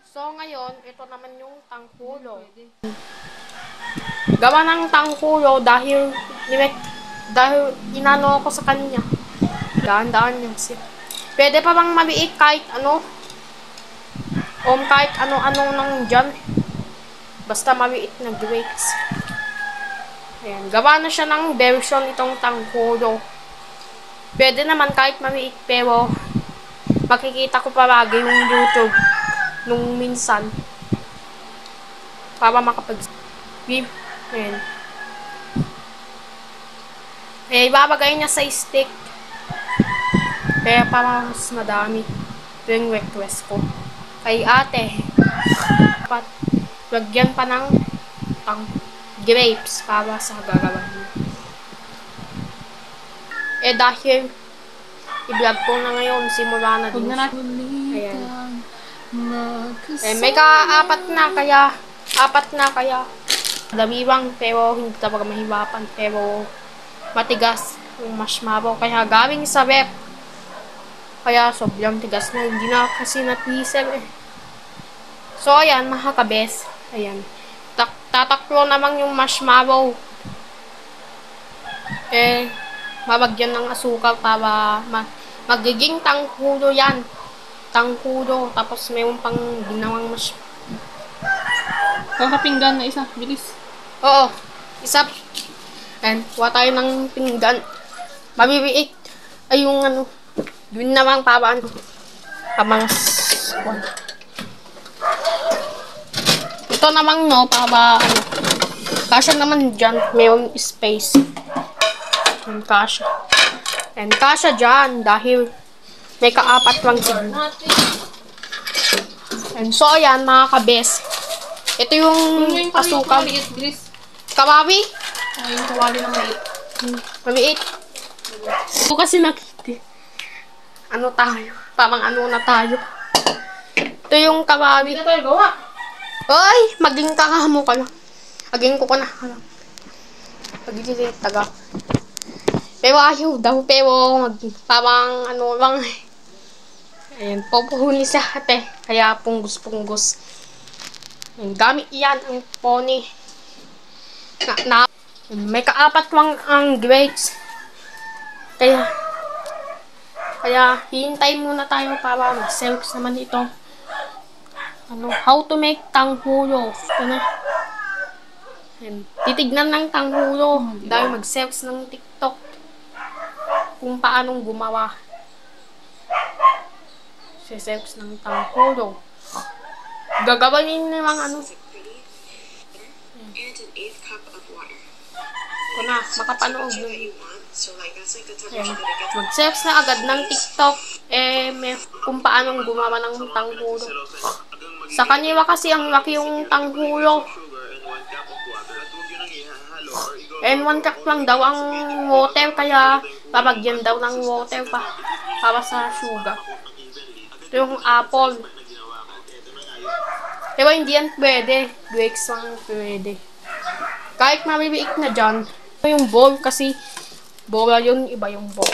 So, ngayon, ito naman yung tangkulo. Gawa ng tangkulo dahil inano ako sa kanya. Daan-daan yung siya. Pwede pa bang maliit kahit ano? O kahit ano-ano nang dyan. Basta maliit na grapes. Ayan. Gawa na siya ng version itong tangkulo. Pwede naman kahit maliit pero makikita ko palagi yung YouTube nung minsan. Para makapag-give. Ayan. Eh, ibabagay niya sa stick. Kaya para mas madami. Ito yung request ko. Kay ate. Lagyan pa ng grapes para sa gagawan niya. Eh, dahil i-vlog ko na ngayon, simula na din. Ayan. Eh, may apat na kaya damiwang pero hindi talaga mahiwapan pero matigas yung marshmallow kaya galing sa rep kaya sobrang tigas na hindi na kasi na-freezer eh. So ayan mga kabes, ayan tataklo naman yung marshmallow eh mabagyan ng asukal para magiging tangkulo yan, tangkulo tapos mayroon pang ginawang marshmallow. Kakapinggan na isa. Bilis. Oo. Isa. And, kuha tayo ng pinggan. Mabibiik. Ay, yung ano. Yun naman para ano. Pamangas. Ito naman no, para ano. Kasya naman dyan. Mayroong space. And kasya. And kasya dyan. Dahil may kaapat lang siguro. And so, ayan mga kabes. Ito yung asukal. Kawawi? Ay, yung kawali na maliit. Maliit. Ito kasi nakita. Ano tayo? Parang ano na tayo. Ito yung kawawi. Hindi na tayo gawa. Ay! Maging kakamo ka lang. Aging ko ka na. Pagigilid taga. Pero ayaw daw. Pero parang ano lang. Ayan. Pupuhuli sa ate. Kaya punggus-punggus. Gamit yan ang pony. May kaapat lang ang grapes. Kaya hihintay muna tayo para mag-selfs naman ito. How to make tanghulo. Titignan ng tanghulo. Dahil mag-selfs ng TikTok. Kung paanong gumawa. Selfs ng tanghulo. Gagawin naman ano. Ito na, makapanood nun. Mag-selfs na agad ng TikTok. Eh, kung paanong gumawa ng tanghulo. Sa kanila kasi ang laki yung tanghulo. And 1 cup lang daw ang water. Kaya babagyan daw ng water pa. Para sa sugar. Ito yung apple. Pero hindi yan pwede. Grapes lang pwede. Kahit mabibiik na dyan. Ito yung bowl kasi bola yun, iba yung bowl.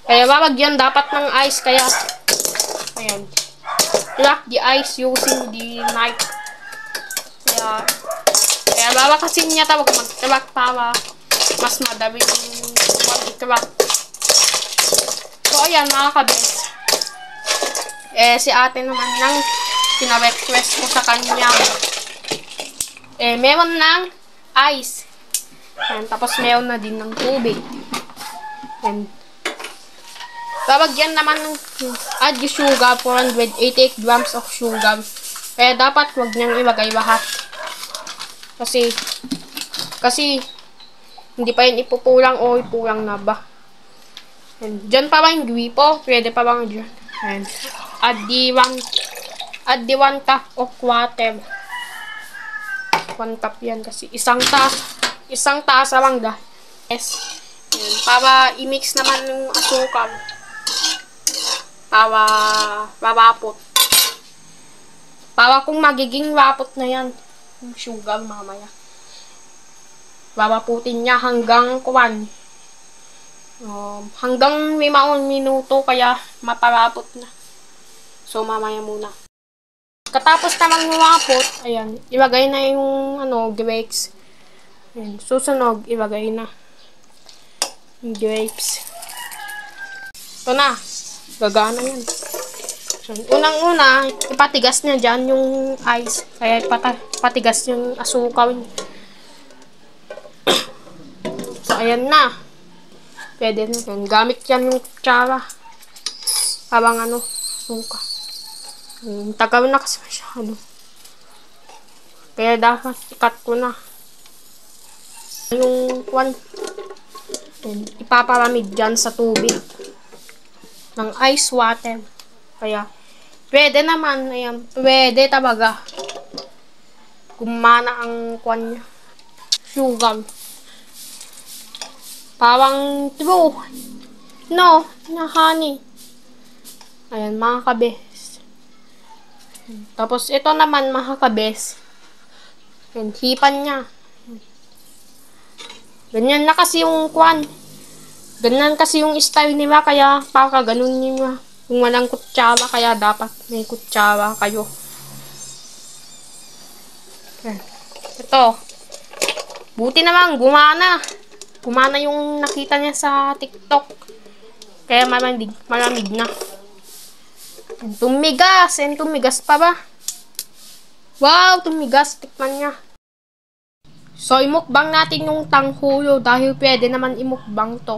Kaya babagyan dapat ng ice. Kaya, ayan. Crack the ice using the knife. Kaya babakasin niya tawag mag-crack para mas madaling mag-crack. So, ayan mga kabes. Eh, si ate naman nang pina-request ko sa kanya. Eh, meron ng ice. Ayan, tapos meron na din ng tubig. Ayan. Babagyan naman ng add yung sugar, 488 grams of sugar. Kaya dapat huwag niyang ilagay lahat. Kasi hindi pa yun ipupulang o ipulang na ba. Ayan. Diyan pa ba yung gripo? Pwede pa bang dyan? Ayan. Add the 1 cup of water. 1 cup yan kasi isang tasa lang dah. Yes. Yan. Para i-mix naman yung asukal. Para wapot. Para kung magiging wapot na yan, yung sugar mamaya. Wawaputin niya hanggang hanggang 5 minuto kaya maparapot na. So mamaya muna. Katapos naman lumapot, ayan, ilagay na yung grapes. Ayan, susunod, ilagay na yung grapes. Ito na, gagana yan. So, unang-una, ipatigas niya dyan yung ice. Kaya ipatigas yung asukal. So, ayan na. Pwede na yan. Gamit yan yung kutsara. Habang suka. Tagal na kasi masyado. Kaya dapat ikat ko na. Yung ipapalamig dyan sa tubig. Ng ice water. Kaya, pwede naman. Ayan, pwede talaga. Gumana ang niya. Sugar. Parang true. No, na honey. Ayan, mga kabes. Tapos, ito naman, mga kabes. Ayan, hipan niya. Ganyan na kasi yung ganyan kasi yung style nila, kaya baka ganun nila. Kung walang kutsara, kaya dapat may kutsara kayo. Ayan. Ito. Buti naman, gumana. Gumana yung nakita niya sa TikTok. Kaya malamig na. Tumigas. Tumigas pa ba? Wow, tumigas. Tikman niya. So, imukbang natin yung tanghulo dahil pwede naman imukbang to.